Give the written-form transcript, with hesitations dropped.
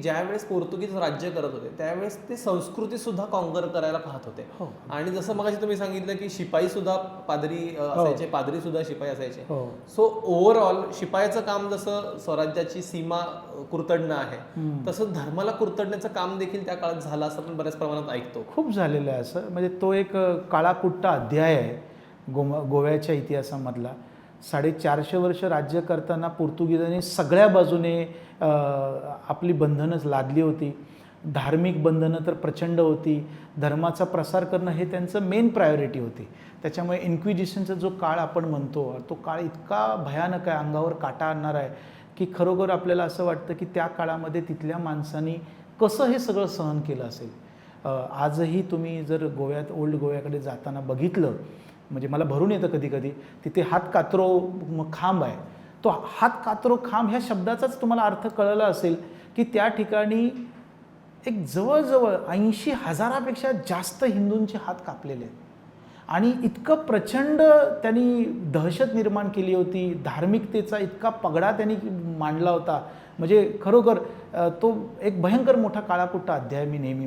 ज्यावेळेस पोर्तुगीज राज्य करत होते त्यावेळेस ते संस्कृती सुद्धा कॉन्कर करायला पाहत होते. आणि जसं मगाशी तुम्ही सांगितलं की शिपाई सुद्धा पादरी असायचे, पादरी सुद्धा शिपाई असायचे. सो ओव्हरऑल शिपायाचं काम जसं स्वराज्याची सीमा कुरतडणं आहे, तसं धर्माला कुरतडण्याचं काम देखील त्या काळात झालं असं आपण बऱ्याच प्रमाणात ऐकतो. खूप झालेलं आहे असं. म्हणजे तो एक काळाकुट्टा अध्याय आहे गोव्याच्या इतिहासामधला. 450 वर्ष राज्य करताना पोर्तुगीजांनी सगळ्या बाजूने आपली बंधनच लादली होती. धार्मिक बंधनं तर प्रचंड होती. धर्माचा प्रसार करणं हे त्यांचं मेन प्रायोरिटी होती. त्याच्यामुळे इन्क्विजिशनचा जो काळ आपण म्हणतो तो काळ इतका भयानक आहे, अंगावर काटा आणणारा आहे की खरोखर आपल्याला असं वाटतं की त्या काळामध्ये तिथल्या माणसांनी कसं हे सगळं सहन केलं असेल. आजही तुम्ही जर गोव्यात ओल्ड गोव्याकडे जाताना बघितलं, म्हणजे मला भरून येतं कधी कधी, तिथे हात कातरो खांब आहे. तो हात कातरो खांब ह्या शब्दाचाच तुम्हाला अर्थ कळला असेल की त्या ठिकाणी एक जवळजवळ 80,000पेक्षा जास्त हिंदूंचे हात कापलेले आहेत. आणि इतकं प्रचंड त्यांनी दहशत निर्माण केली होती, धार्मिकतेचा इतका पगडा त्यांनी मांडला होता. म्हणजे खरोखर तो एक भयंकर मोठा काळाकुट्टा अध्याय मी नेहमी